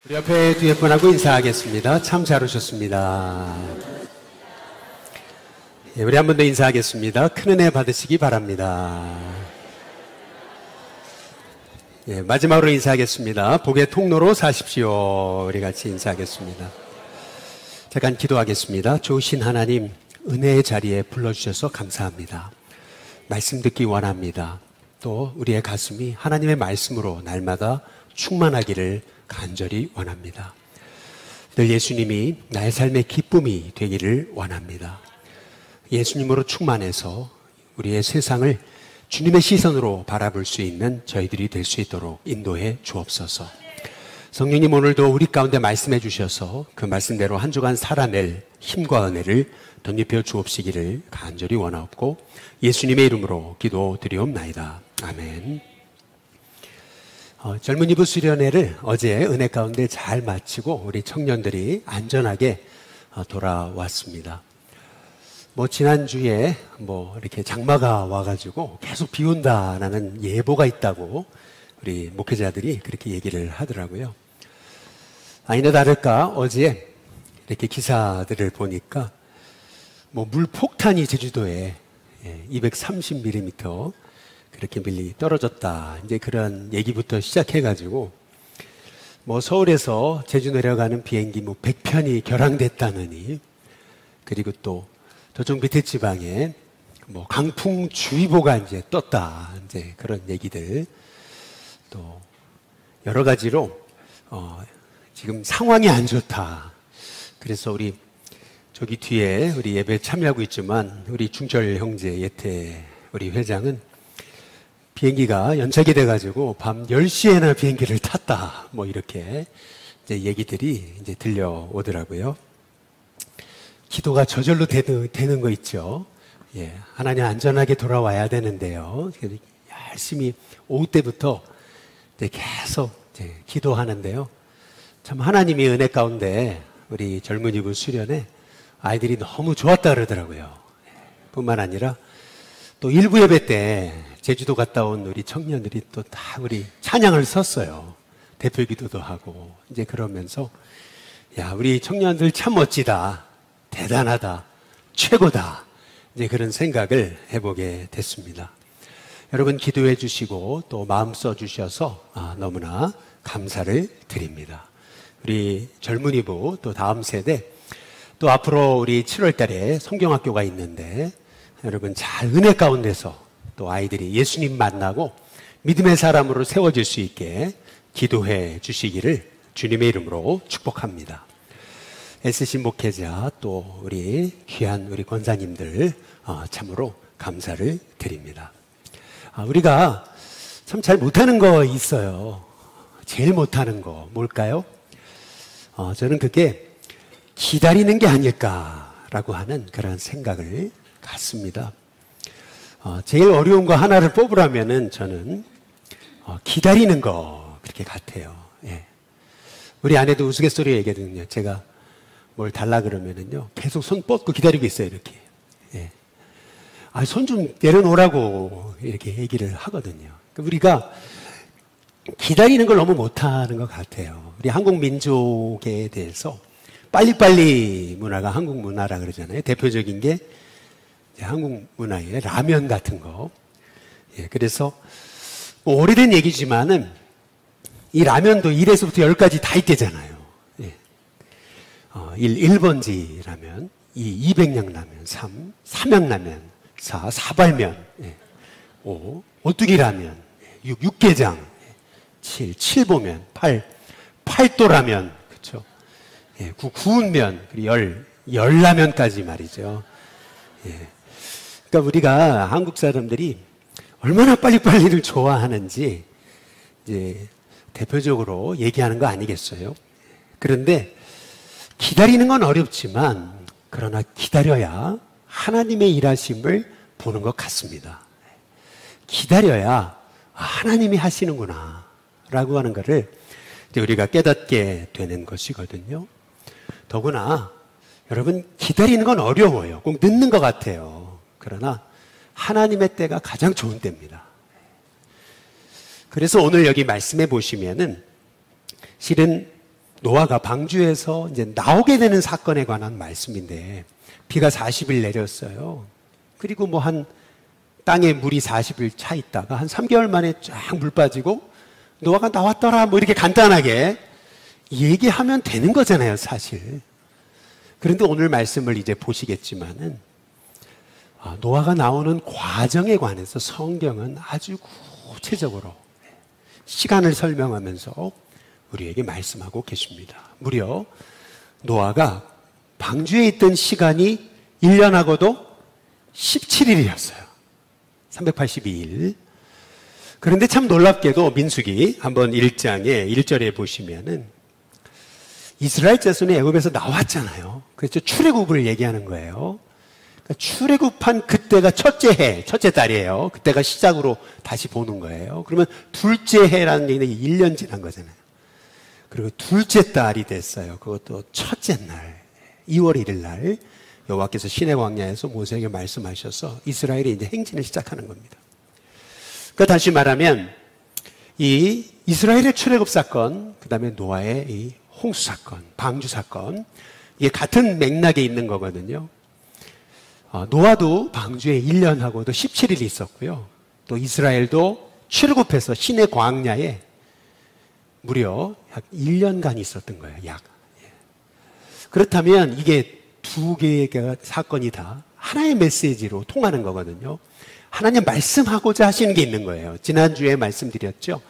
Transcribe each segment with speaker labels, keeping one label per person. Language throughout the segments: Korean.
Speaker 1: 우리 옆에 뒤에 분하고 인사하겠습니다. 참 잘 오셨습니다. 예, 우리 한 번 더 인사하겠습니다. 큰 은혜 받으시기 바랍니다. 예, 마지막으로 인사하겠습니다. 복의 통로로 사십시오. 우리 같이 인사하겠습니다. 잠깐 기도하겠습니다. 좋으신 하나님, 은혜의 자리에 불러주셔서 감사합니다. 말씀 듣기 원합니다. 또 우리의 가슴이 하나님의 말씀으로 날마다 충만하기를 간절히 원합니다. 늘 예수님이 나의 삶의 기쁨이 되기를 원합니다. 예수님으로 충만해서 우리의 세상을 주님의 시선으로 바라볼 수 있는 저희들이 될 수 있도록 인도해 주옵소서. 성령님, 오늘도 우리 가운데 말씀해 주셔서 그 말씀대로 한 주간 살아낼 힘과 은혜를 덧입혀 주옵시기를 간절히 원하옵고 예수님의 이름으로 기도드리옵나이다. 아멘. 젊은이부 수련회를 어제 은혜 가운데 잘 마치고 우리 청년들이 안전하게 돌아왔습니다. 지난주에 이렇게 장마가 와가지고 계속 비 온다라는 예보가 있다고 우리 목회자들이 그렇게 얘기를 하더라고요. 아니나 다를까 어제 이렇게 기사들을 보니까 물폭탄이 제주도에 230mm 그렇게 밀리 떨어졌다. 이제 그런 얘기부터 시작해가지고 서울에서 제주 내려가는 비행기 100편이 결항됐다느니, 그리고 또 저쪽 밑에 지방에 강풍주의보가 이제 떴다. 이제 그런 얘기들 또 여러 가지로 지금 상황이 안 좋다. 그래서 우리 저기 뒤에 우리 예배 참여하고 있지만 우리 중철 형제 예태 우리 회장은 비행기가 연착이 돼가지고 밤 10시에나 비행기를 탔다. 이렇게 이제 얘기들이 이제 들려오더라고요. 기도가 저절로 되는 거 있죠. 예, 하나님 안전하게 돌아와야 되는데요. 열심히 오후 때부터 이제 계속 이제 기도하는데요. 참 하나님이 은혜 가운데 우리 젊은이부 수련회 아이들이 너무 좋았다 그러더라고요. 뿐만 아니라 또 일부 예배 때 제주도 갔다 온 우리 청년들이 또 다 우리 찬양을 섰어요. 대표 기도도 하고 이제 그러면서 야, 우리 청년들 참 멋지다. 대단하다. 최고다. 이제 그런 생각을 해보게 됐습니다. 여러분 기도해 주시고 또 마음 써 주셔서 너무나 감사를 드립니다. 우리 젊은이부 또 다음 세대 또 앞으로 우리 7월 달에 성경학교가 있는데 여러분 잘 은혜 가운데서 또 아이들이 예수님 만나고 믿음의 사람으로 세워질 수 있게 기도해 주시기를 주님의 이름으로 축복합니다. 애쓰신 목회자 또 우리 귀한 우리 권사님들 참으로 감사를 드립니다. 우리가 참 잘 못하는 거 있어요. 제일 못하는 거 뭘까요? 저는 그게 기다리는 게 아닐까라고 하는 그런 생각을 갖습니다. 제일 어려운 거 하나를 뽑으라면은 저는 기다리는 거 그렇게 같아요. 예. 우리 아내도 우스갯소리 얘기하거든요. 제가 뭘 달라 그러면은요 계속 손 뻗고 기다리고 있어요. 이렇게. 예. 손 좀 내려놓으라고 이렇게 얘기를 하거든요. 우리가 기다리는 걸 너무 못하는 것 같아요. 우리 한국 민족에 대해서 빨리빨리 문화가 한국 문화라 그러잖아요. 대표적인 게 한국 문화의 라면 같은 거. 예, 그래서 오래된 얘기지만은 이 라면도 1에서부터 10까지 다 있대잖아요. 예. 1번지 라면, 2, 200냥 라면, 3, 삼양라면, 4, 사발면, 5, 오뚜기 라면, 6, 육개장, 7, 칠보면, 8, 팔도라면, 그렇죠? 예, 9, 구운면, 그리고 10, 열라면까지 말이죠. 예. 그러니까 우리가 한국 사람들이 얼마나 빨리빨리를 좋아하는지 이제 대표적으로 얘기하는 거 아니겠어요? 그런데 기다리는 건 어렵지만 그러나 기다려야 하나님의 일하심을 보는 것 같습니다. 기다려야 하나님이 하시는구나 라고 하는 것을 이제 우리가 깨닫게 되는 것이거든요. 더구나 여러분 기다리는 건 어려워요. 꼭 늦는 것 같아요. 그러나 하나님의 때가 가장 좋은 때입니다. 그래서 오늘 여기 말씀해 보시면은 실은 노아가 방주에서 이제 나오게 되는 사건에 관한 말씀인데, 비가 40일 내렸어요. 그리고 뭐 한 땅에 물이 40일 차 있다가 한 3개월 만에 쫙 물 빠지고 노아가 나왔더라, 뭐 이렇게 간단하게 얘기하면 되는 거잖아요, 사실. 그런데 오늘 말씀을 이제 보시겠지만은, 노아가 나오는 과정에 관해서 성경은 아주 구체적으로 시간을 설명하면서 우리에게 말씀하고 계십니다. 무려 노아가 방주에 있던 시간이 1년하고도 17일이었어요. 382일. 그런데 참 놀랍게도 민수기 한번 1장에 1절에 보시면은 이스라엘 자손이 애굽에서 나왔잖아요. 그래서 출애굽을 얘기하는 거예요. 그러니까 출애굽한 그때가 첫째 해, 첫째 달이에요. 그때가 시작으로 다시 보는 거예요. 그러면 둘째 해라는 얘기는 1년 지난 거잖아요. 그리고 둘째 달이 됐어요. 그것도 첫째 날, 2월 1일 날 여호와께서 시내 광야에서 모세에게 말씀하셔서 이스라엘이 이제 행진을 시작하는 겁니다. 그러니까 다시 말하면 이 이스라엘의 출애굽 사건, 그 다음에 노아의 이 홍수 사건, 방주 사건, 이게 같은 맥락에 있는 거거든요. 노아도 방주에 1년하고도 17일이 있었고요. 또 이스라엘도 출애굽해서 시내 광야에 무려 약 1년간 있었던 거예요. 약. 그렇다면 이게 두 개의 사건이 다 하나의 메시지로 통하는 거거든요. 하나님 말씀하고자 하시는 게 있는 거예요. 지난주에 말씀드렸죠.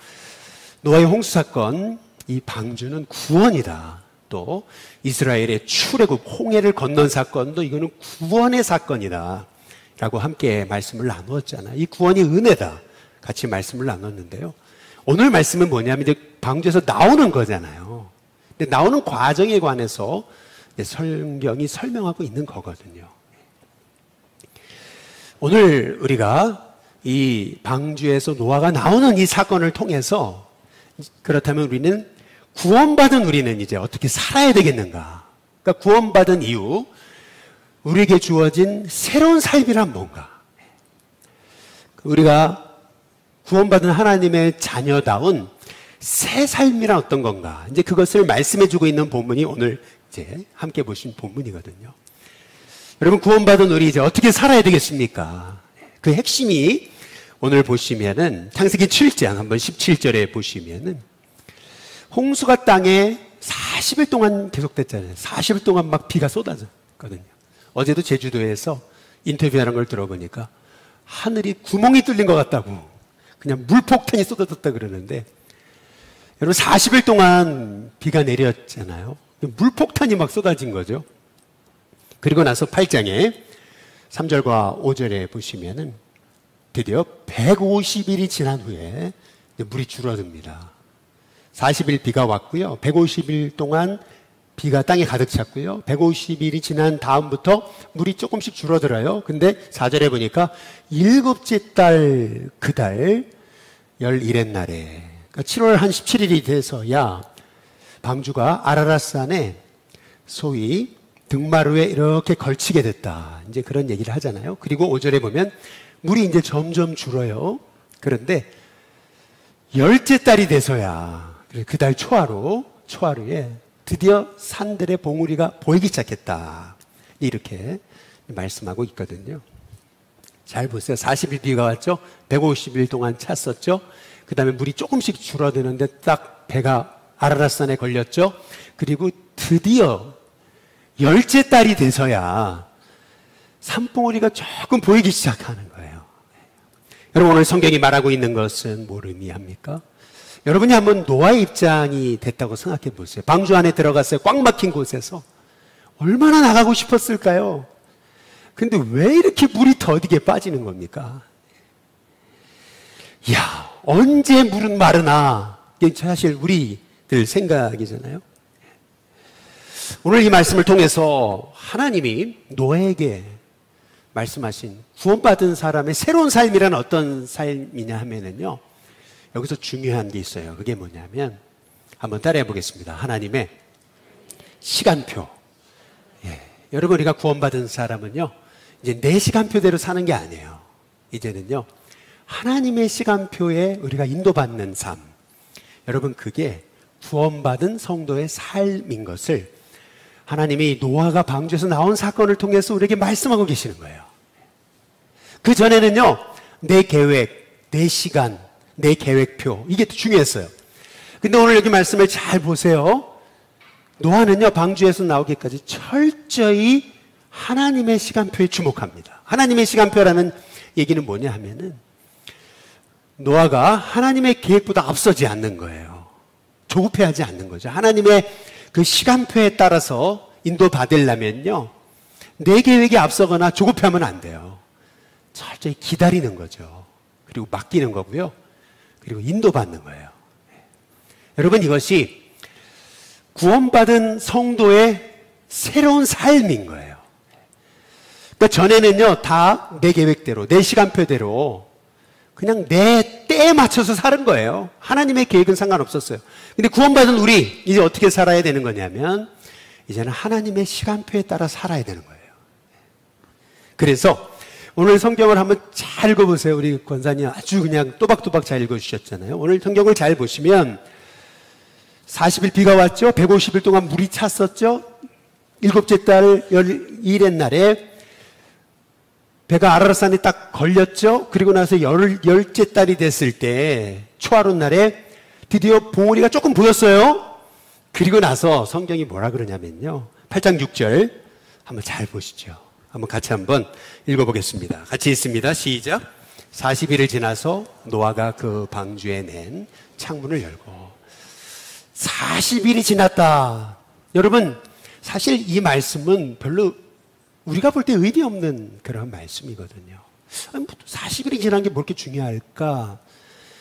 Speaker 1: 노아의 홍수 사건, 이 방주는 구원이다. 또 이스라엘의 출애굽, 홍해를 건넌 사건도 이거는 구원의 사건이다 라고 함께 말씀을 나누었잖아요. 이 구원이 은혜다. 같이 말씀을 나눴는데요. 오늘 말씀은 뭐냐면 이제 방주에서 나오는 거잖아요. 근데 나오는 과정에 관해서 성경이 설명하고 있는 거거든요. 오늘 우리가 이 방주에서 노아가 나오는 이 사건을 통해서 그렇다면 우리는 구원받은 우리는 이제 어떻게 살아야 되겠는가? 그러니까 구원받은 이후 우리에게 주어진 새로운 삶이란 뭔가? 우리가 구원받은 하나님의 자녀다운 새 삶이란 어떤 건가? 이제 그것을 말씀해 주고 있는 본문이 오늘 이제 함께 보신 본문이거든요. 여러분, 구원받은 우리 이제 어떻게 살아야 되겠습니까? 그 핵심이 오늘 보시면은 창세기 7장 한번 17절에 보시면은 홍수가 땅에 40일 동안 계속됐잖아요. 40일 동안 막 비가 쏟아졌거든요. 어제도 제주도에서 인터뷰하는 걸 들어보니까 하늘이 구멍이 뚫린 것 같다고 그냥 물폭탄이 쏟아졌다 그러는데, 여러분 40일 동안 비가 내렸잖아요. 물폭탄이 막 쏟아진 거죠. 그리고 나서 8장에 3절과 5절에 보시면은 드디어 150일이 지난 후에 물이 줄어듭니다. 40일 비가 왔고요. 150일 동안 비가 땅에 가득 찼고요. 150일이 지난 다음부터 물이 조금씩 줄어들어요. 근데 4절에 보니까 일곱째 달 그 달 11의 날에, 그러니까 7월 한 17일이 돼서야 방주가 아라랏산에 소위 등마루에 이렇게 걸치게 됐다. 이제 그런 얘기를 하잖아요. 그리고 5절에 보면 물이 이제 점점 줄어요. 그런데 열째 달이 돼서야 그 달 초하루에 드디어 산들의 봉우리가 보이기 시작했다. 이렇게 말씀하고 있거든요. 잘 보세요. 40일 비가 왔죠. 150일 동안 찼었죠. 그 다음에 물이 조금씩 줄어드는데 딱 배가 아라랏산에 걸렸죠. 그리고 드디어 열째 달이 돼서야 산봉우리가 조금 보이기 시작하는 거예요. 여러분, 오늘 성경이 말하고 있는 것은 뭘 의미합니까? 여러분이 한번 노아의 입장이 됐다고 생각해 보세요. 방주 안에 들어갔어요. 꽉 막힌 곳에서. 얼마나 나가고 싶었을까요? 근데 왜 이렇게 물이 더디게 빠지는 겁니까? 야, 언제 물은 마르나? 이게 사실 우리들 생각이잖아요. 오늘 이 말씀을 통해서 하나님이 노아에게 말씀하신 구원받은 사람의 새로운 삶이란 어떤 삶이냐 하면은요, 여기서 중요한 게 있어요. 그게 뭐냐면 한번 따라해 보겠습니다. 하나님의 시간표. 여러분, 우리가 구원받은 사람은요, 이제 내 시간표대로 사는 게 아니에요. 이제는요, 하나님의 시간표에 우리가 인도받는 삶. 여러분, 그게 구원받은 성도의 삶인 것을 하나님이 노아가 방주에서 나온 사건을 통해서 우리에게 말씀하고 계시는 거예요. 그 전에는요, 내 계획, 내 시간, 내 계획표, 이게 중요했어요. 근데 오늘 여기 말씀을 잘 보세요. 노아는요, 방주에서 나오기까지 철저히 하나님의 시간표에 주목합니다. 하나님의 시간표라는 얘기는 뭐냐 하면은 노아가 하나님의 계획보다 앞서지 않는 거예요. 조급해하지 않는 거죠. 하나님의 그 시간표에 따라서 인도받으려면요, 내 계획이 앞서거나 조급해하면 안 돼요. 철저히 기다리는 거죠. 그리고 맡기는 거고요. 그리고 인도받는 거예요. 여러분, 이것이 구원받은 성도의 새로운 삶인 거예요. 그러니까 전에는요, 다 내 계획대로, 내 시간표대로 그냥 내 때에 맞춰서 사는 거예요. 하나님의 계획은 상관없었어요. 근데 구원받은 우리, 이제 어떻게 살아야 되는 거냐면, 이제는 하나님의 시간표에 따라 살아야 되는 거예요. 그래서 오늘 성경을 한번 잘 읽어보세요. 우리 권사님 아주 그냥 또박또박 잘 읽어주셨잖아요. 오늘 성경을 잘 보시면 40일 비가 왔죠. 150일 동안 물이 찼었죠. 일곱째 달 열일의 날에 배가 아라랏산에 딱 걸렸죠. 그리고 나서 열째 달이 됐을 때 초하룻 날에 드디어 봉우리가 조금 보였어요. 그리고 나서 성경이 뭐라 그러냐면요, 8장 6절 한번 잘 보시죠. 한번 같이 한번 읽어보겠습니다. 같이 읽습니다. 시작. 40일을 지나서 노아가 그 방주에 낸 창문을 열고. 40일이 지났다. 여러분, 사실 이 말씀은 별로 우리가 볼 때 의미 없는 그런 말씀이거든요. 40일이 지난 게 뭐 이렇게 중요할까?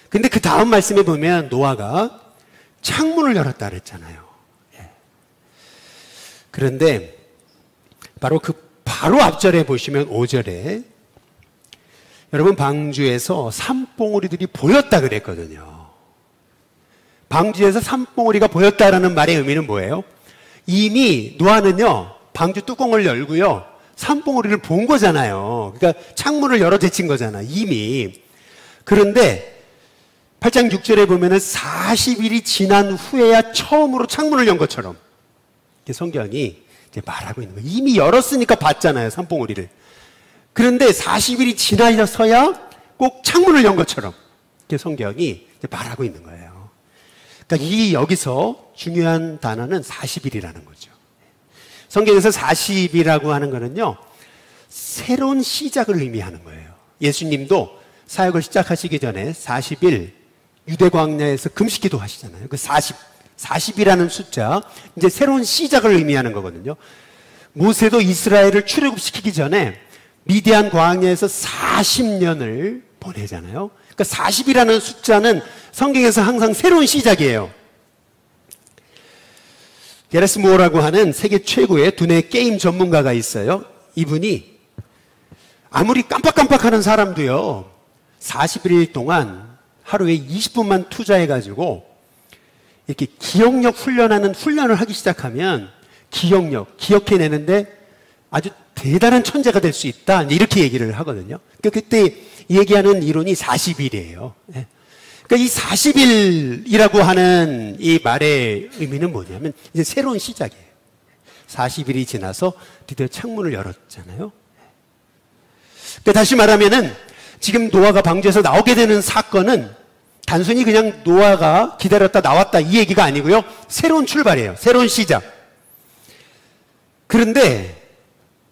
Speaker 1: 근데 그 다음 말씀에 보면 노아가 창문을 열었다 그랬잖아요. 예. 그런데 바로 앞절에 보시면 5절에 여러분, 방주에서 산봉우리들이 보였다 그랬거든요. 방주에서 산봉우리가 보였다라는 말의 의미는 뭐예요? 이미 노아는요, 방주 뚜껑을 열고요, 산봉우리를 본 거잖아요. 그러니까 창문을 열어 제친 거잖아요, 이미. 그런데 8장 6절에 보면은 40일이 지난 후에야 처음으로 창문을 연 것처럼 성경이 이제 말하고 있는 거예요. 이미 열었으니까 봤잖아요, 산봉우리를. 그런데 40일이 지나서야 꼭 창문을 연 것처럼 성경이 이제 말하고 있는 거예요. 그러니까 여기서 중요한 단어는 40일이라는 거죠. 성경에서 40이라고 하는 거는요, 새로운 시작을 의미하는 거예요. 예수님도 사역을 시작하시기 전에 40일 유대 광야에서 금식기도 하시잖아요. 그 40이라는 숫자, 이제 새로운 시작을 의미하는 거거든요. 모세도 이스라엘을 출애굽시키기 전에 미디안 광야에서 40년을 보내잖아요. 그러니까 40이라는 숫자는 성경에서 항상 새로운 시작이에요. 게레스 무어라고 하는 세계 최고의 두뇌 게임 전문가가 있어요. 이분이 아무리 깜빡깜빡하는 사람도요, 40일 동안 하루에 20분만 투자해가지고 이렇게 기억력 훈련하는 훈련을 하기 시작하면 기억해내는데 아주 대단한 천재가 될 수 있다, 이렇게 얘기를 하거든요. 그러니까 그때 얘기하는 이론이 40일이에요. 그러니까 이 40일이라고 하는 이 말의 의미는 뭐냐면 이제 새로운 시작이에요. 40일이 지나서 드디어 창문을 열었잖아요. 그러니까 다시 말하면은 지금 노아가 방주에서 나오게 되는 사건은 단순히 그냥 노아가 기다렸다 나왔다 이 얘기가 아니고요, 새로운 출발이에요. 새로운 시작. 그런데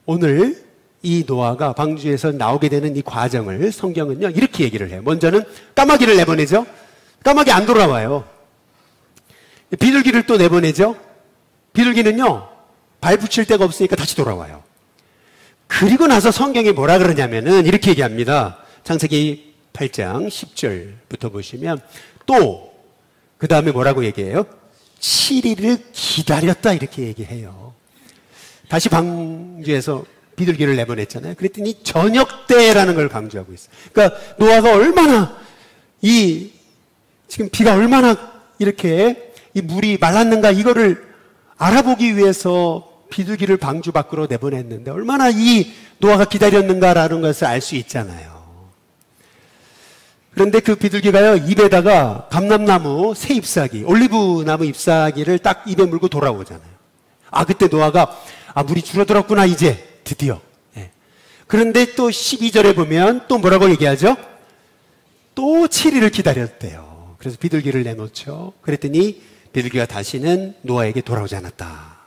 Speaker 1: 오늘 이 노아가 방주에서 나오게 되는 이 과정을 성경은요, 이렇게 얘기를 해요. 먼저는 까마귀를 내보내죠. 까마귀 안 돌아와요. 비둘기를 또 내보내죠. 비둘기는요, 발 붙일 데가 없으니까 다시 돌아와요. 그리고 나서 성경이 뭐라 그러냐면은 이렇게 얘기합니다. 창세기 8장 10절부터 보시면 또 그 다음에 뭐라고 얘기해요? 7일을 기다렸다, 이렇게 얘기해요. 다시 방주에서 비둘기를 내보냈잖아요. 그랬더니 저녁 때라는 걸 강조하고 있어요. 그러니까 노아가 얼마나 지금 비가 얼마나 이렇게 이 물이 말랐는가, 이거를 알아보기 위해서 비둘기를 방주 밖으로 내보냈는데 얼마나 이 노아가 기다렸는가라는 것을 알 수 있잖아요. 그런데 그 비둘기가요, 입에다가 감람나무 새 잎사귀, 올리브나무 잎사귀를 딱 입에 물고 돌아오잖아요. 그때 노아가, 물이 줄어들었구나, 이제. 드디어. 예. 그런데 또 12절에 보면 또 뭐라고 얘기하죠? 또 7일을 기다렸대요. 그래서 비둘기를 내놓죠. 그랬더니 비둘기가 다시는 노아에게 돌아오지 않았다.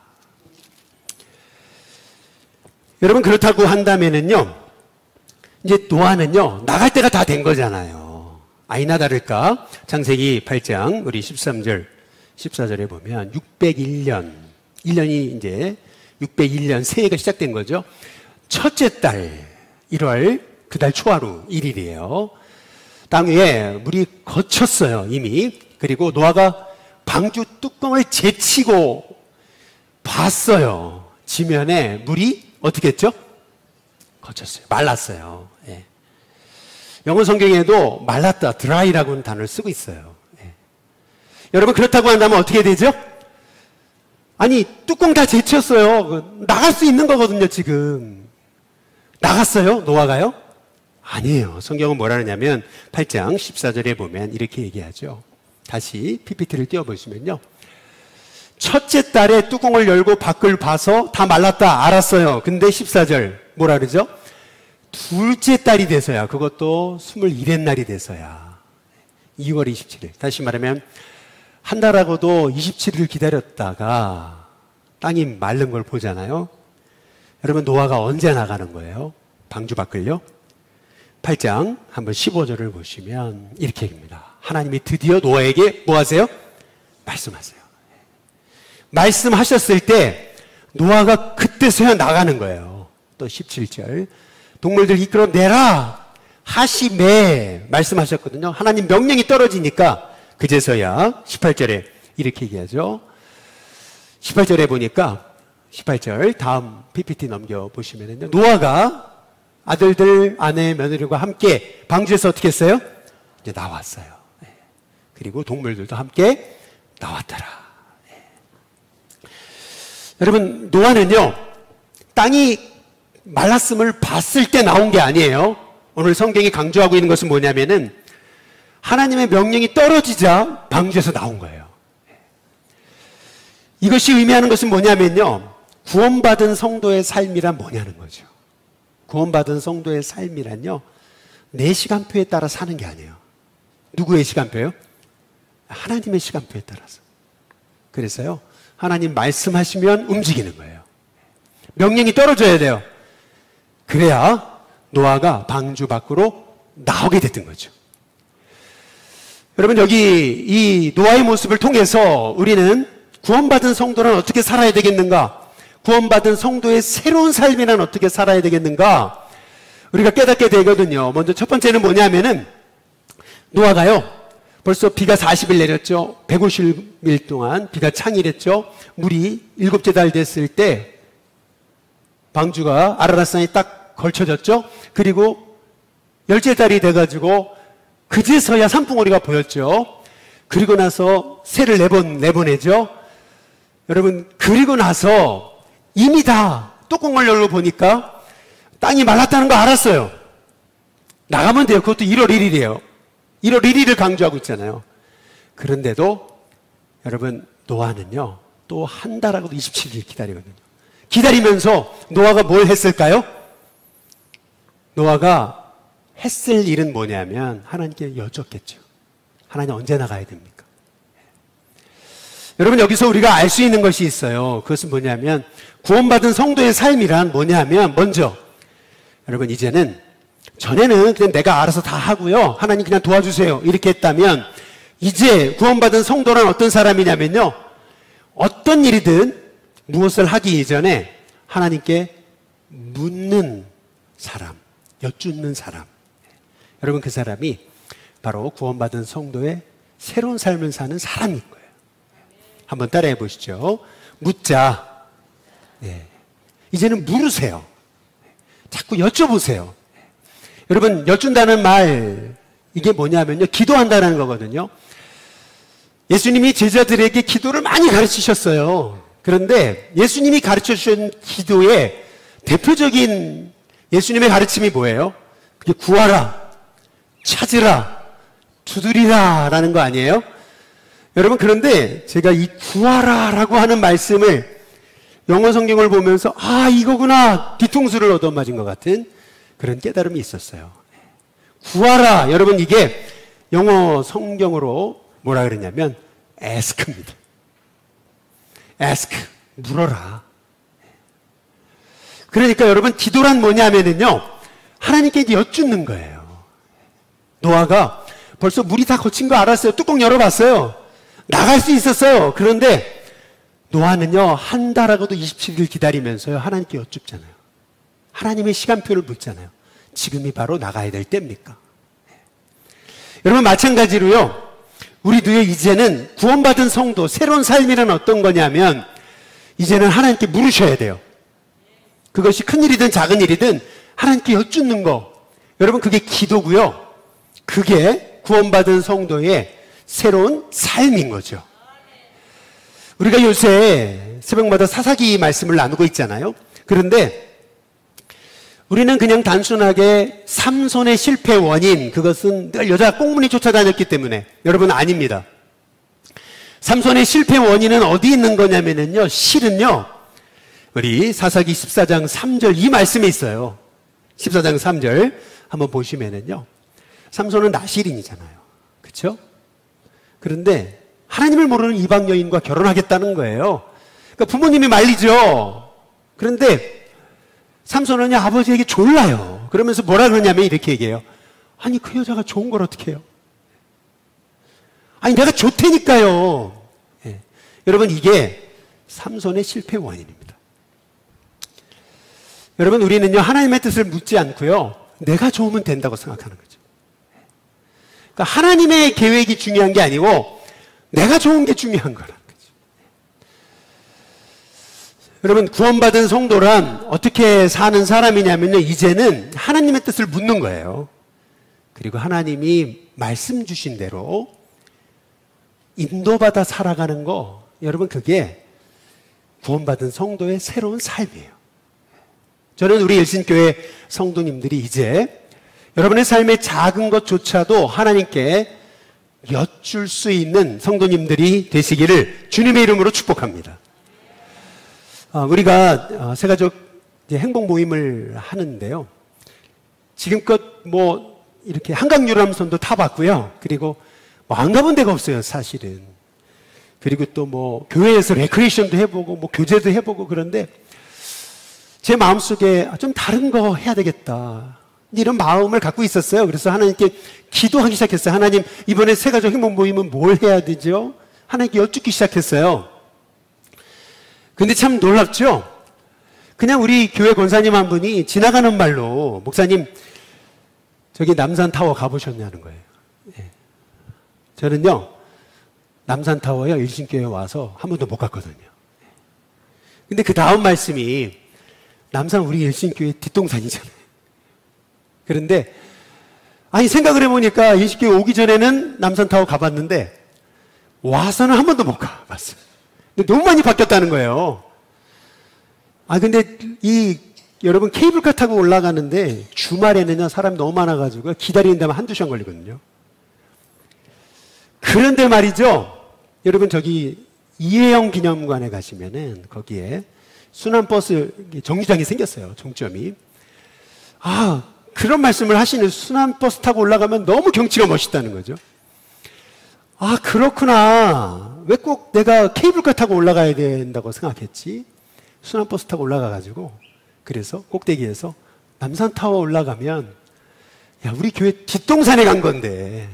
Speaker 1: 여러분, 그렇다고 한다면은요, 이제 노아는요, 나갈 때가 다 된 거잖아요. 아니나 다를까? 창세기 8장, 우리 13절, 14절에 보면 601년, 1년이 이제 601년 새해가 시작된 거죠. 첫째 달, 1월, 그달 초하루 1일이에요. 땅 위에 물이 거쳤어요, 이미. 그리고 노아가 방주 뚜껑을 제치고 봤어요. 지면에 물이 어떻게 했죠? 거쳤어요. 말랐어요. 예. 영어 성경에도 말랐다, 드라이라고는 단어를 쓰고 있어요. 예. 여러분, 그렇다고 한다면 어떻게 되죠? 아니, 뚜껑 다 제쳤어요. 나갈 수 있는 거거든요, 지금. 나갔어요? 노아가요? 아니에요. 성경은 뭐라 하냐면 8장 14절에 보면 이렇게 얘기하죠. 다시 PPT를 띄워보시면요. 첫째 달에 뚜껑을 열고 밖을 봐서 다 말랐다, 알았어요. 근데 14절 뭐라 그러죠? 둘째 달이 돼서야, 그것도 21의 날이 돼서야 2월 27일. 다시 말하면 한 달하고도 27일을 기다렸다가 땅이 마른 걸 보잖아요. 여러분, 노아가 언제 나가는 거예요? 방주 밖을요? 8장 한번 15절을 보시면 이렇게 얘기합니다. 하나님이 드디어 노아에게 뭐 하세요? 말씀하세요. 말씀하셨을 때 노아가 그때서야 나가는 거예요. 또 17절 동물들 이끌어내라 하시매 말씀하셨거든요. 하나님 명령이 떨어지니까 그제서야 18절에 이렇게 얘기하죠. 18절에 보니까 18절 다음 PPT 넘겨보시면요. 노아가 아들들, 아내, 며느리과 함께 방주에서 어떻게 했어요? 이제 나왔어요. 그리고 동물들도 함께 나왔더라. 여러분, 노아는요, 땅이 말랐음을 봤을 때 나온 게 아니에요. 오늘 성경이 강조하고 있는 것은 뭐냐면은 하나님의 명령이 떨어지자 방주에서 나온 거예요. 이것이 의미하는 것은 뭐냐면요, 구원받은 성도의 삶이란 뭐냐는 거죠. 구원받은 성도의 삶이란요, 내 시간표에 따라 사는 게 아니에요. 누구의 시간표요? 하나님의 시간표에 따라서. 그래서요, 하나님 말씀하시면 움직이는 거예요. 명령이 떨어져야 돼요. 그래야 노아가 방주 밖으로 나오게 됐던 거죠. 여러분, 여기 이 노아의 모습을 통해서 우리는 구원받은 성도는 어떻게 살아야 되겠는가? 구원받은 성도의 새로운 삶이란 어떻게 살아야 되겠는가? 우리가 깨닫게 되거든요. 먼저 첫 번째는 뭐냐면은 노아가요, 벌써 비가 40일 내렸죠. 150일 동안 비가 창일했죠. 물이 7째 달 됐을 때 방주가 아라랏산에 딱 걸쳐졌죠. 그리고 10째 달이 돼가지고 그제서야 산풍오리가 보였죠. 그리고 나서 새를 내보내죠. 여러분, 그리고 나서 이미 다 뚜껑을 열고 보니까 땅이 말랐다는 거 알았어요. 나가면 돼요. 그것도 1월 1일이에요. 1월 1일을 강조하고 있잖아요. 그런데도 여러분, 노아는요, 또 한 달하고도 27일 기다리거든요. 기다리면서 노아가 뭘 했을까요? 노아가 했을 일은 뭐냐면 하나님께 여쭙겠죠. 하나님 언제 나가야 됩니까? 여러분, 여기서 우리가 알 수 있는 것이 있어요. 그것은 뭐냐면 구원받은 성도의 삶이란 뭐냐면, 먼저 여러분, 이제는, 전에는 그냥 내가 알아서 다 하고요, 하나님 그냥 도와주세요 이렇게 했다면, 이제 구원받은 성도란 어떤 사람이냐면요, 어떤 일이든 무엇을 하기 이전에 하나님께 묻는 사람, 여쭙는 사람. 여러분, 그 사람이 바로 구원받은 성도의 새로운 삶을 사는 사람인 거예요. 한번 따라해 보시죠. 묻자. 네. 이제는 물으세요. 자꾸 여쭤보세요. 여러분, 여쭌다는 말, 이게 뭐냐면요, 기도한다는 거거든요. 예수님이 제자들에게 기도를 많이 가르치셨어요. 그런데 예수님이 가르쳐 주신 기도의 대표적인 예수님의 가르침이 뭐예요? 그게 구하라, 찾으라, 두드리라 라는 거 아니에요? 여러분, 그런데 제가 이 구하라 라고 하는 말씀을 영어 성경을 보면서 아, 이거구나, 뒤통수를 얻어맞은 것 같은 그런 깨달음이 있었어요. 구하라, 여러분, 이게 영어 성경으로 뭐라 그러냐면 ask입니다. ask, 물어라. 그러니까 여러분, 기도란 뭐냐면요, 하나님께 여쭙는 거예요. 노아가 벌써 물이 다 거친 거 알았어요. 뚜껑 열어봤어요. 나갈 수 있었어요. 그런데 노아는요, 한 달하고도 27일 기다리면서요, 하나님께 여쭙잖아요. 하나님의 시간표를 묻잖아요. 지금이 바로 나가야 될 때입니까? 여러분, 마찬가지로요, 우리도요, 이제는 구원받은 성도, 새로운 삶이란 어떤 거냐면, 이제는 하나님께 물으셔야 돼요. 그것이 큰 일이든 작은 일이든 하나님께 여쭙는 거. 여러분, 그게 기도고요. 그게 구원받은 성도의 새로운 삶인 거죠. 우리가 요새 새벽마다 사사기 말씀을 나누고 있잖아요. 그런데 우리는 그냥 단순하게 삼손의 실패 원인, 그것은 늘 여자 꽁무니 쫓아다녔기 때문에, 여러분, 아닙니다. 삼손의 실패 원인은 어디 있는 거냐면요, 실은요, 우리 사사기 14장 3절 이 말씀에 있어요. 14장 3절 한번 보시면은요, 삼손은 나실인이잖아요. 그렇죠? 그런데 하나님을 모르는 이방 여인과 결혼하겠다는 거예요. 그러니까 부모님이 말리죠. 그런데 삼손은요, 아버지에게 졸라요. 그러면서 뭐라 그러냐면 이렇게 얘기해요. 아니, 그 여자가 좋은 걸 어떻게 해요? 아니, 내가 좋다니까요. 예. 여러분, 이게 삼손의 실패 원인입니다. 여러분, 우리는요, 하나님의 뜻을 묻지 않고요, 내가 좋으면 된다고 생각하는 거죠. 그러니까 하나님의 계획이 중요한 게 아니고 내가 좋은 게 중요한 거라는 거죠. 여러분, 구원받은 성도란 어떻게 사는 사람이냐면요, 이제는 하나님의 뜻을 묻는 거예요. 그리고 하나님이 말씀 주신 대로 인도받아 살아가는 거, 여러분, 그게 구원받은 성도의 새로운 삶이에요. 저는 우리 일신교회 성도님들이 이제 여러분의 삶의 작은 것조차도 하나님께 여쭐 수 있는 성도님들이 되시기를 주님의 이름으로 축복합니다. 우리가 새가족 행복 모임을 하는데요, 지금껏 뭐 이렇게 한강 유람선도 타봤고요, 그리고 뭐 안 가본 데가 없어요, 사실은. 그리고 또 뭐 교회에서 레크레이션도 해보고 뭐 교제도 해보고, 그런데 제 마음속에 좀 다른 거 해야 되겠다, 이런 마음을 갖고 있었어요. 그래서 하나님께 기도하기 시작했어요. 하나님, 이번에 새가족 행복 모임은 뭘 해야 되죠? 하나님께 여쭙기 시작했어요. 근데 참 놀랍죠? 그냥 우리 교회 권사님 한 분이 지나가는 말로, 목사님, 저기 남산타워 가보셨냐는 거예요. 예. 저는요, 남산타워요, 일신교회에 와서 한 번도 못 갔거든요. 근데 그 다음 말씀이, 남산 우리 일신교회 뒷동산이잖아요. 그런데 아니, 생각을 해보니까 일신교회 오기 전에는 남산타워 가봤는데 와서는 한 번도 못 가봤어요. 근데 너무 많이 바뀌었다는 거예요. 근데 여러분, 케이블카 타고 올라가는데 주말에는요, 사람이 너무 많아가지고 기다리는 데만 한두 시간 걸리거든요. 그런데 말이죠, 여러분, 저기 이혜영 기념관에 가시면은 거기에 순환버스 정류장이 생겼어요. 종점이. 그런 말씀을 하시는, 순환버스 타고 올라가면 너무 경치가 멋있다는 거죠. 그렇구나. 왜 꼭 내가 케이블카 타고 올라가야 된다고 생각했지? 순환버스 타고 올라가가지고, 그래서 꼭대기에서 남산타워 올라가면, 야, 우리 교회 뒷동산에 간 건데,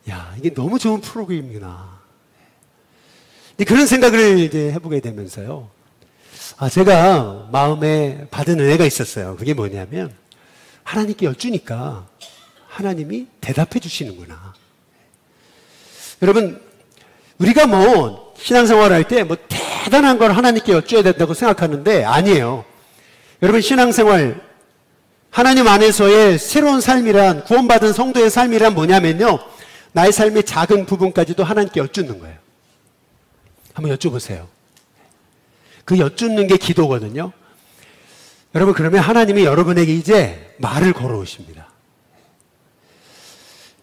Speaker 1: 야, 이게 너무 좋은 프로그램이구나. 그런 생각을 이제 해보게 되면서요, 제가 마음에 받은 은혜가 있었어요. 그게 뭐냐면, 하나님께 여쭈니까 하나님이 대답해 주시는구나. 여러분, 우리가 뭐 신앙생활 할 때 뭐 대단한 걸 하나님께 여쭈어야 된다고 생각하는데 아니에요. 여러분, 신앙생활, 하나님 안에서의 새로운 삶이란, 구원받은 성도의 삶이란 뭐냐면요, 나의 삶의 작은 부분까지도 하나님께 여쭙는 거예요. 한번 여쭤보세요. 그 여쭙는 게 기도거든요. 여러분, 그러면 하나님이 여러분에게 이제 말을 걸어오십니다.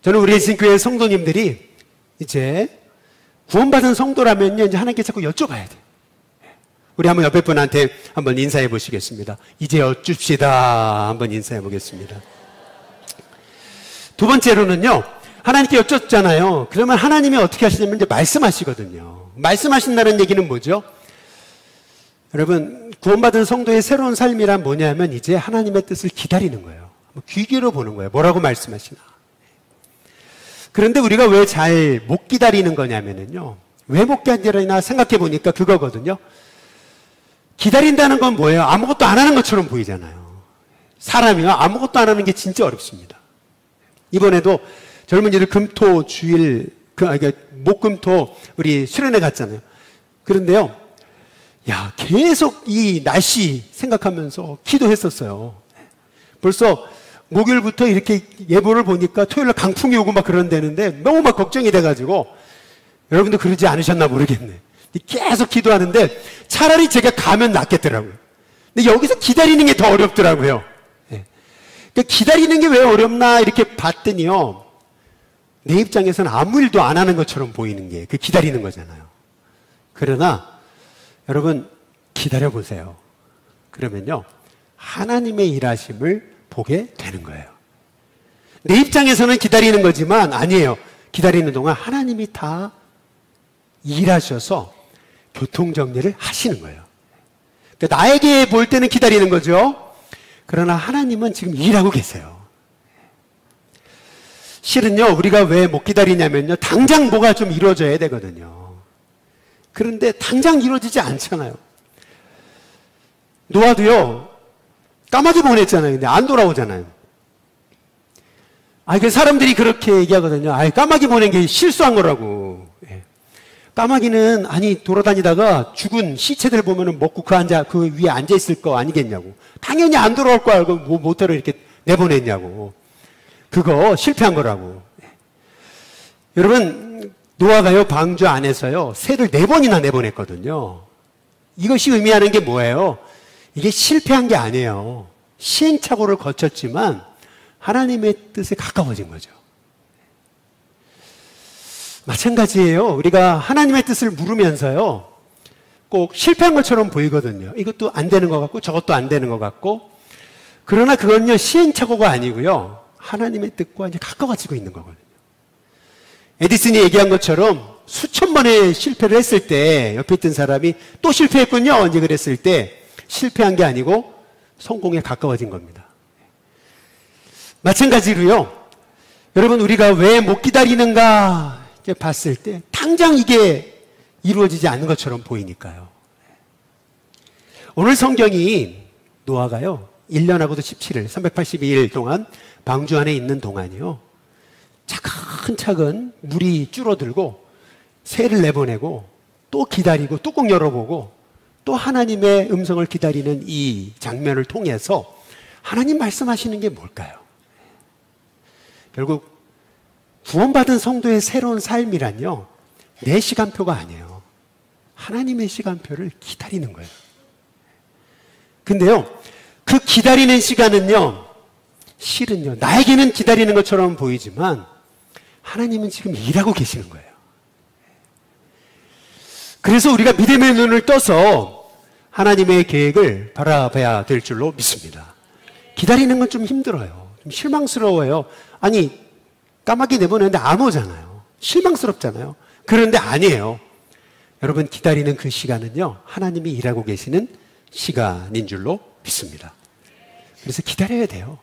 Speaker 1: 저는 우리 예수교회 성도님들이 이제 구원받은 성도라면요, 이제 하나님께 자꾸 여쭤봐야 돼요. 우리 한번 옆에 분한테 한번 인사해 보시겠습니다. 이제 여쭙시다. 한번 인사해 보겠습니다. 두 번째로는요, 하나님께 여쭙잖아요. 그러면 하나님이 어떻게 하시냐면 이제 말씀하시거든요. 말씀하신다는 얘기는 뭐죠? 여러분, 구원받은 성도의 새로운 삶이란 뭐냐면 이제 하나님의 뜻을 기다리는 거예요. 귀 기울여 보는 거예요. 뭐라고 말씀하시나. 그런데 우리가 왜 잘 못 기다리는 거냐면요, 왜 못 기다리나 생각해 보니까 그거거든요. 기다린다는 건 뭐예요? 아무것도 안 하는 것처럼 보이잖아요. 사람이요, 아무것도 안 하는 게 진짜 어렵습니다. 이번에도 젊은이들 금토 주일, 목금토 우리 수련회 갔잖아요. 그런데요, 야, 계속 이 날씨 생각하면서 기도했었어요. 벌써 목요일부터 이렇게 예보를 보니까 토요일날 강풍이 오고 막 그런다는데 너무 막 걱정이 돼가지고, 여러분도 그러지 않으셨나 모르겠네. 계속 기도하는데 차라리 제가 가면 낫겠더라고요. 근데 여기서 기다리는 게 더 어렵더라고요. 그러니까 기다리는 게 왜 어렵나 이렇게 봤더니요, 내 입장에서는 아무 일도 안 하는 것처럼 보이는 게 그 기다리는 거잖아요. 그러나 여러분, 기다려 보세요. 그러면요, 하나님의 일하심을 보게 되는 거예요. 내 입장에서는 기다리는 거지만 아니에요. 기다리는 동안 하나님이 다 일하셔서 교통정리를 하시는 거예요. 그러니까 나에게 볼 때는 기다리는 거죠. 그러나 하나님은 지금 일하고 계세요. 실은요, 우리가 왜 못 기다리냐면요, 당장 뭐가 좀 이루어져야 되거든요. 그런데 당장 이루어지지 않잖아요. 노아도요, 까마귀 보냈잖아요. 근데 안 돌아오잖아요. 그 사람들이 그렇게 얘기하거든요. 까마귀 보낸 게 실수한 거라고. 까마귀는 돌아다니다가 죽은 시체들 보면은 먹고 그 위에 앉아 있을 거 아니겠냐고. 당연히 안 돌아올 거 알고 모터를 이렇게 내보냈냐고. 그거 실패한 거라고. 여러분, 노아가요, 방주 안에서요, 새를 4번이나 내보냈거든요. 이것이 의미하는 게 뭐예요? 이게 실패한 게 아니에요. 시행착오를 거쳤지만 하나님의 뜻에 가까워진 거죠. 마찬가지예요. 우리가 하나님의 뜻을 물으면서요, 꼭 실패한 것처럼 보이거든요. 이것도 안 되는 것 같고 저것도 안 되는 것 같고. 그러나 그건요, 시행착오가 아니고요, 하나님의 뜻과 이제 가까워지고 있는 거거든요. 에디슨이 얘기한 것처럼 수천 번의 실패를 했을 때 옆에 있던 사람이 또 실패했군요, 이제 그랬을 때 실패한 게 아니고 성공에 가까워진 겁니다. 마찬가지로요, 여러분, 우리가 왜 못 기다리는가 봤을 때 당장 이게 이루어지지 않는 것처럼 보이니까요. 오늘 성경이 노아가요, 1년하고도 17일, 382일 동안 방주 안에 있는 동안이요, 차근차근 물이 줄어들고 새를 내보내고 또 기다리고 뚜껑 열어보고 또 하나님의 음성을 기다리는 이 장면을 통해서 하나님 말씀하시는 게 뭘까요? 결국 구원받은 성도의 새로운 삶이란요, 내 시간표가 아니에요. 하나님의 시간표를 기다리는 거예요. 근데요, 그 기다리는 시간은요, 실은요, 나에게는 기다리는 것처럼 보이지만 하나님은 지금 일하고 계시는 거예요. 그래서 우리가 믿음의 눈을 떠서 하나님의 계획을 바라봐야 될 줄로 믿습니다. 기다리는 건 좀 힘들어요. 좀 실망스러워요. 까마귀 내보내는데 안 오잖아요. 실망스럽잖아요. 그런데 아니에요. 여러분, 기다리는 그 시간은요, 하나님이 일하고 계시는 시간인 줄로 믿습니다. 그래서 기다려야 돼요.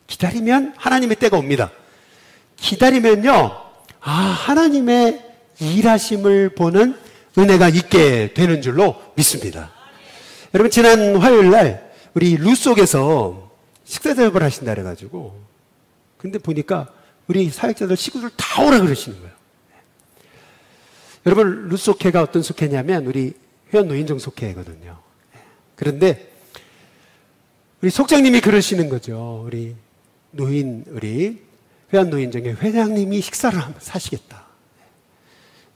Speaker 1: 기다리면 하나님의 때가 옵니다. 기다리면요, 하나님의 일하심을 보는 은혜가 있게 되는 줄로 믿습니다. 여러분, 지난 화요일 날 우리 루 속에서 식사 대접을 하신다 그래가지고, 근데 보니까 우리 사역자들 식구들 다 오라 그러시는 거예요. 여러분, 루 속회가 어떤 속회냐면 우리 회원 노인정 속회거든요. 그런데 우리 속장님이 그러시는 거죠. 우리 회원 노인정의 회장님이 식사를 한번 사시겠다.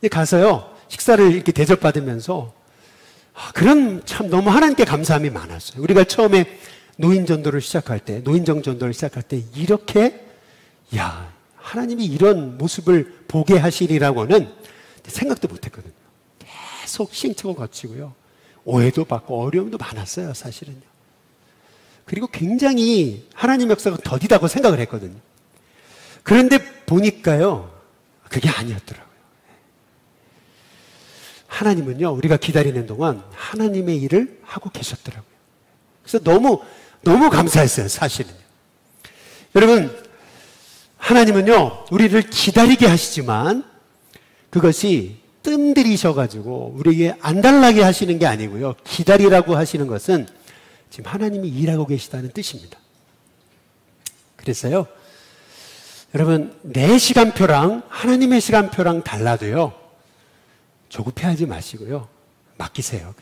Speaker 1: 가서요, 식사를 이렇게 대접받으면서 그런 참 너무 하나님께 감사함이 많았어요. 우리가 처음에 노인정전도를 시작할 때 이렇게 하나님이 이런 모습을 보게 하시리라고는 생각도 못했거든요. 계속 시행착오 거치고요. 오해도 받고 어려움도 많았어요, 사실은요. 그리고 굉장히 하나님 역사가 더디다고 생각을 했거든요. 그런데 보니까요, 그게 아니었더라고요. 하나님은요, 우리가 기다리는 동안 하나님의 일을 하고 계셨더라고요. 그래서 너무 감사했어요, 사실은요. 여러분, 하나님은요, 우리를 기다리게 하시지만 그것이 뜸들이셔가지고 우리에게 안달나게 하시는 게 아니고요. 기다리라고 하시는 것은 지금 하나님이 일하고 계시다는 뜻입니다. 그래서요, 여러분, 내 시간표랑 하나님의 시간표랑 달라도요, 조급해하지 마시고요. 맡기세요,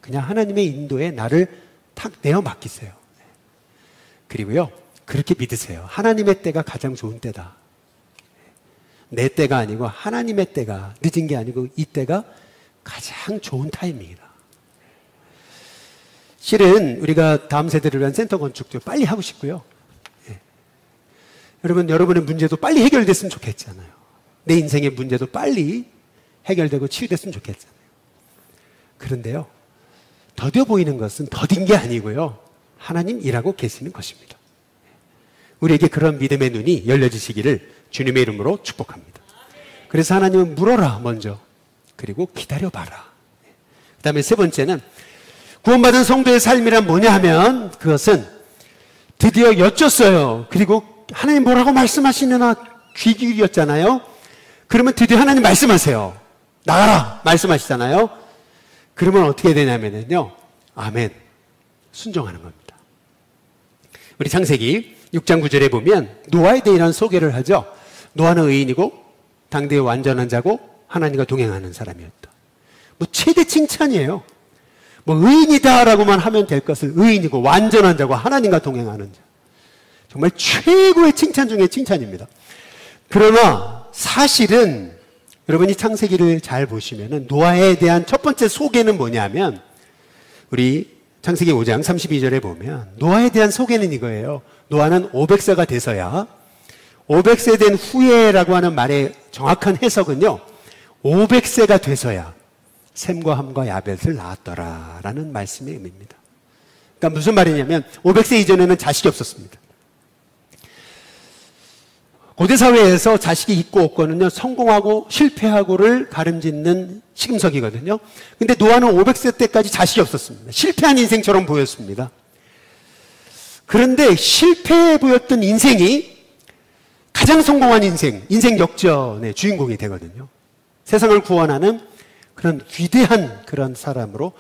Speaker 1: 그냥 하나님의 인도에 나를 탁 내어 맡기세요. 그리고요, 그렇게 믿으세요. 하나님의 때가 가장 좋은 때다. 내 때가 아니고 하나님의 때가, 늦은 게 아니고 이 때가 가장 좋은 타이밍이다. 실은 우리가 다음 세대를 위한 센터 건축도 빨리 하고 싶고요. 여러분의 문제도 빨리 해결됐으면 좋겠잖아요. 내 인생의 문제도 빨리 해결되고 치유됐으면 좋겠잖아요. 그런데요, 더뎌 보이는 것은 더딘 게 아니고요, 하나님 일하고 계시는 것입니다. 우리에게 그런 믿음의 눈이 열려지시기를 주님의 이름으로 축복합니다. 그래서 하나님은 물어라 먼저, 그리고 기다려봐라. 그 다음에 세 번째는 구원받은 성도의 삶이란 뭐냐 하면 그것은 드디어 여쭸어요. 그리고 하나님 뭐라고 말씀하시느냐 귀 기울였잖아요. 그러면 드디어 하나님 말씀하세요. 나가라 말씀하시잖아요. 그러면 어떻게 되냐면요, 아멘, 순종하는 겁니다. 우리 창세기 6장 9절에 보면 노아에 대한 소개를 하죠. 노아는 의인이고 당대의 완전한 자고 하나님과 동행하는 사람이었다. 뭐 최대 칭찬이에요. 뭐 의인이다라고만 하면 될 것을 의인이고 완전한 자고 하나님과 동행하는 자. 정말 최고의 칭찬 중에 칭찬입니다. 그러나 사실은 여러분이 창세기를 잘 보시면은 노아에 대한 첫 번째 소개는 뭐냐면, 우리 창세기 5장 32절에 보면 노아에 대한 소개는 이거예요. 노아는 500세가 돼서야, 500세 된 후에라고 하는 말의 정확한 해석은요, 500세가 돼서야 셈과 함과 야벳을 낳았더라라는 말씀의 의미입니다. 그러니까 무슨 말이냐면 500세 이전에는 자식이 없었습니다. 고대 사회에서 자식이 있고 없고는요, 성공하고 실패하고를 가름짓는 시금석이거든요. 근데 노아는 500세 때까지 자식이 없었습니다. 실패한 인생처럼 보였습니다. 그런데 실패해 보였던 인생이 가장 성공한 인생 역전의 주인공이 되거든요. 세상을 구원하는 그런 위대한 그런 사람으로,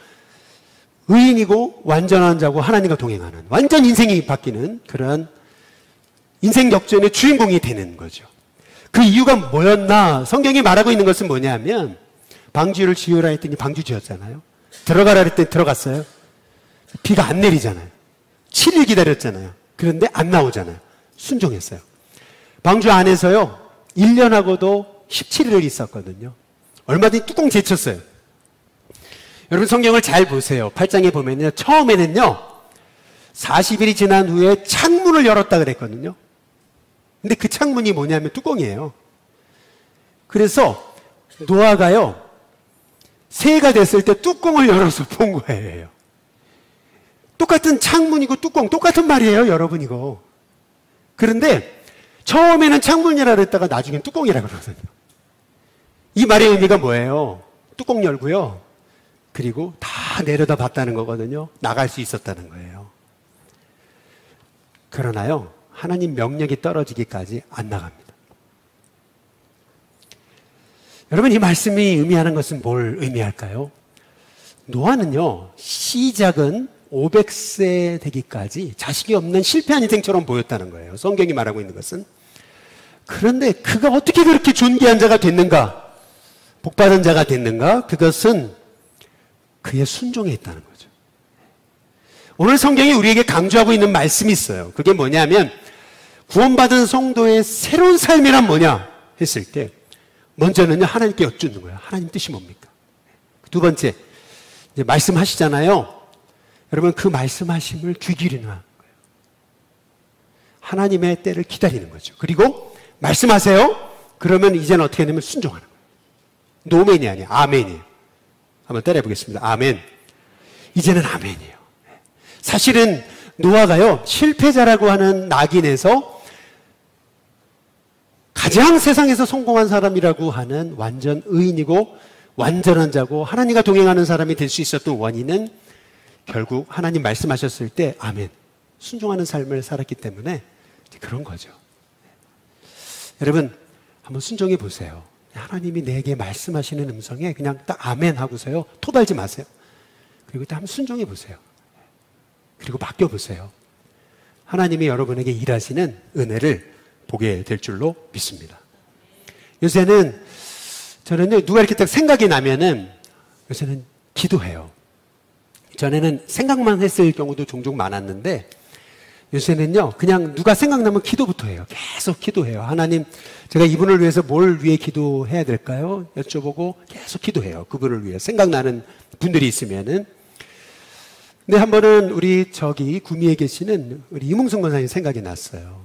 Speaker 1: 의인이고 완전한 자고 하나님과 동행하는, 완전 인생이 바뀌는 그런 인생 역전의 주인공이 되는 거죠. 그 이유가 뭐였나? 성경이 말하고 있는 것은 뭐냐면, 방주를 지으라 했더니 방주 지었잖아요. 들어가라 했더니 들어갔어요. 비가 안 내리잖아요. 7일 기다렸잖아요. 그런데 안 나오잖아요. 순종했어요. 방주 안에서요, 1년하고도 17일을 있었거든요. 얼마든지 뚜껑 제쳤어요. 여러분 성경을 잘 보세요. 8장에 보면요, 처음에는요 40일이 지난 후에 창문을 열었다 그랬거든요. 근데 그 창문이 뭐냐면 뚜껑이에요. 그래서 노아가요, 새해가 됐을 때 뚜껑을 열어서 본 거예요. 똑같은 창문이고 뚜껑, 똑같은 말이에요, 여러분 이거. 그런데 처음에는 창문이라 그랬다가 나중엔 뚜껑이라 그러거든요. 이 말의 의미가 뭐예요? 뚜껑 열고요, 그리고 다 내려다 봤다는 거거든요. 나갈 수 있었다는 거예요. 그러나요, 하나님 명령이 떨어지기까지 안 나갑니다. 여러분, 이 말씀이 의미하는 것은 뭘 의미할까요? 노아는요, 시작은 500세 되기까지 자식이 없는 실패한 인생처럼 보였다는 거예요. 성경이 말하고 있는 것은. 그런데 그가 어떻게 그렇게 존귀한 자가 됐는가? 복받은 자가 됐는가? 그것은 그의 순종에 있다는 거죠. 오늘 성경이 우리에게 강조하고 있는 말씀이 있어요. 그게 뭐냐면, 구원받은 성도의 새로운 삶이란 뭐냐 했을 때, 먼저는요, 하나님께 여쭙는 거예요. 하나님 뜻이 뭡니까? 두 번째, 이제 말씀하시잖아요. 여러분, 그 말씀하심을 귀 기리는 거예요. 하나님의 때를 기다리는 거죠. 그리고 말씀하세요. 그러면 이제는 어떻게 되냐면 순종하는 거예요. 노맨이 아니야. 아멘이에요. 한번 따라해 보겠습니다. 아멘. 이제는 아멘이에요. 사실은 노아가요, 실패자라고 하는 낙인에서 가장 세상에서 성공한 사람이라고 하는 완전 의인이고 완전한 자고 하나님과 동행하는 사람이 될 수 있었던 원인은 결국 하나님 말씀하셨을 때 아멘, 순종하는 삶을 살았기 때문에 그런 거죠. 여러분 한번 순종해 보세요. 하나님이 내게 말씀하시는 음성에 그냥 딱 아멘 하고서요, 토달지 마세요. 그리고 또 한번 순종해 보세요. 그리고 맡겨보세요. 하나님이 여러분에게 일하시는 은혜를 보게 될 줄로 믿습니다. 요새는 저는 누가 이렇게 딱 생각이 나면은 요새는 기도해요. 전에는 생각만 했을 경우도 종종 많았는데 요새는요, 그냥 누가 생각나면 기도부터 해요. 계속 기도해요. 하나님, 제가 이분을 위해서 뭘 위해 기도해야 될까요? 여쭤보고 계속 기도해요. 그분을 위해. 생각나는 분들이 있으면은. 근데 한 번은 우리 저기 구미에 계시는 우리 이몽승 권사님 생각이 났어요.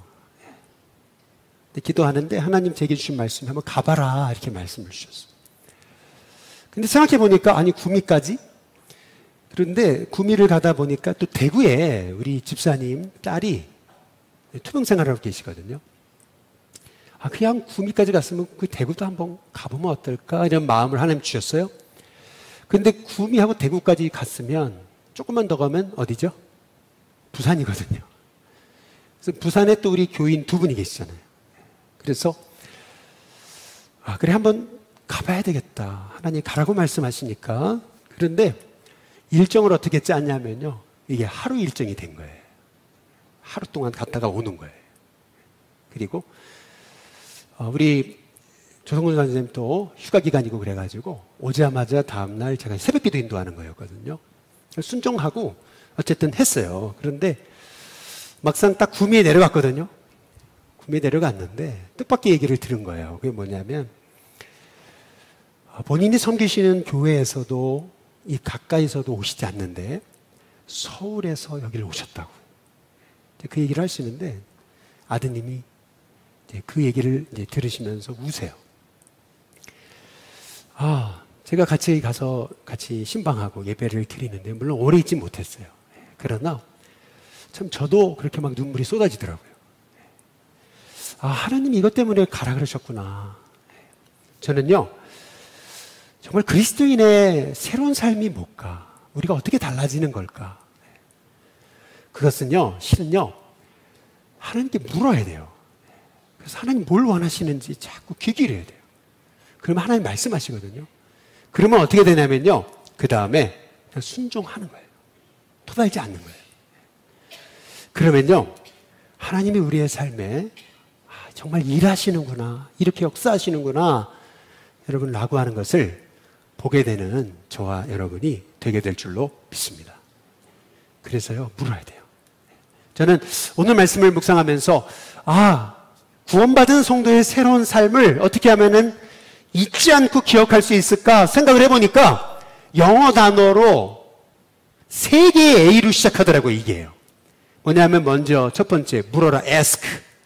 Speaker 1: 근데 기도하는데 하나님 제게 주신 말씀이 한번 가봐라 이렇게 말씀을 주셨어요. 근데 생각해 보니까 아니 구미까지? 그런데 구미를 가다 보니까 또 대구에 우리 집사님 딸이 투병 생활하고 계시거든요. 아, 그냥 구미까지 갔으면 그 대구도 한번 가보면 어떨까 이런 마음을 하나님 주셨어요. 근데 구미하고 대구까지 갔으면 조금만 더 가면 어디죠? 부산이거든요. 그래서 부산에 또 우리 교인 두 분이 계시잖아요. 그래서 아, 그래 한번 가봐야 되겠다. 하나님 가라고 말씀하시니까. 그런데 일정을 어떻게 짰냐면요, 이게 하루 일정이 된 거예요. 하루 동안 갔다가 오는 거예요. 그리고 우리 조성근 선생님도 휴가 기간이고 그래가지고 오자마자 다음날 제가 새벽기도 인도하는 거였거든요. 순종하고 어쨌든 했어요. 그런데 막상 딱 구미에 내려갔거든요. 구미에 내려갔는데 뜻밖의 얘기를 들은 거예요. 그게 뭐냐면 본인이 섬기시는 교회에서도 이 가까이서도 오시지 않는데 서울에서 여기를 오셨다고 그 얘기를 하시는데 아드님이 그 얘기를 이제 들으시면서 우세요. 아, 제가 같이 가서 같이 신방하고 예배를 드리는데 물론 오래 있지 못했어요. 그러나 참 저도 그렇게 막 눈물이 쏟아지더라고요. 아, 하나님이 이것 때문에 가라 그러셨구나. 저는요, 정말 그리스도인의 새로운 삶이 뭘까? 우리가 어떻게 달라지는 걸까? 그것은요, 실은요, 하나님께 물어야 돼요. 그래서 하나님 뭘 원하시는지 자꾸 귀 기울여야 돼요. 그러면 하나님 말씀하시거든요. 그러면 어떻게 되냐면요, 그 다음에 그냥 순종하는 거예요. 토달지 않는 거예요. 그러면요, 하나님이 우리의 삶에 정말 일하시는구나, 이렇게 역사하시는구나, 여러분 라고 하는 것을 보게 되는 저와 여러분이 되게 될 줄로 믿습니다. 그래서요, 물어야 돼요. 저는 오늘 말씀을 묵상하면서 구원받은 성도의 새로운 삶을 어떻게 하면은 잊지 않고 기억할 수 있을까 생각을 해보니까 영어 단어로 3개의 A로 시작하더라고요. 이게요. 뭐냐면 먼저 첫 번째 물어라, ask.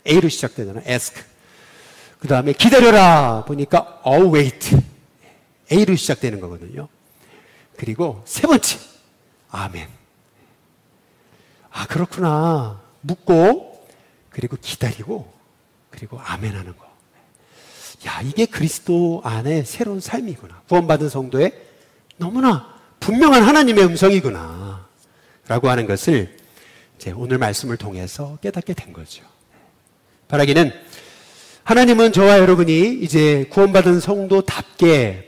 Speaker 1: A로 시작되잖아요. ask. 그 다음에 기다려라 보니까 await. A로 시작되는 거거든요. 그리고 세 번째 아멘. 아, 그렇구나. 묻고 그리고 기다리고 그리고 아멘 하는 거. 야, 이게 그리스도 안에 새로운 삶이구나. 구원받은 성도의 너무나 분명한 하나님의 음성이구나 라고 하는 것을 이제 오늘 말씀을 통해서 깨닫게 된 거죠. 바라기는 하나님은 저와 여러분이 이제 구원받은 성도답게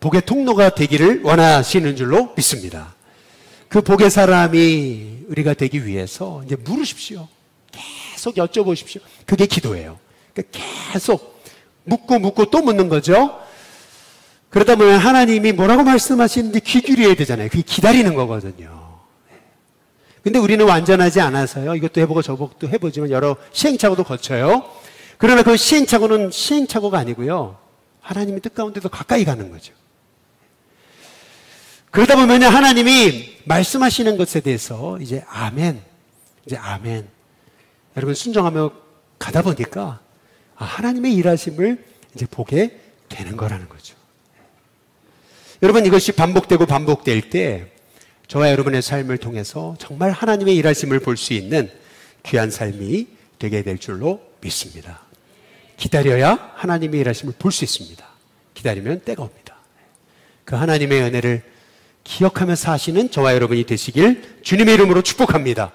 Speaker 1: 복의 통로가 되기를 원하시는 줄로 믿습니다. 그 복의 사람이 우리가 되기 위해서 이제 물으십시오. 계속 여쭤보십시오. 그게 기도예요. 그러니까 계속 묻고 또 묻는 거죠. 그러다 보면 하나님이 뭐라고 말씀하시는지 귀 기울여야 되잖아요. 그게 기다리는 거거든요. 근데 우리는 완전하지 않아서요, 이것도 해보고 저것도 해보지만 여러 시행착오도 거쳐요. 그러나 그 시행착오는 시행착오가 아니고요, 하나님의 뜻 가운데도 가까이 가는 거죠. 그러다 보면 하나님이 말씀하시는 것에 대해서 이제 아멘, 여러분 순종하며 가다 보니까 하나님의 일하심을 이제 보게 되는 거라는 거죠. 여러분, 이것이 반복되고 반복될 때 저와 여러분의 삶을 통해서 정말 하나님의 일하심을 볼 수 있는 귀한 삶이 되게 될 줄로 믿습니다. 기다려야 하나님의 일하심을 볼 수 있습니다. 기다리면 때가 옵니다. 그 하나님의 은혜를 기억하며 사시는 저와 여러분이 되시길 주님의 이름으로 축복합니다.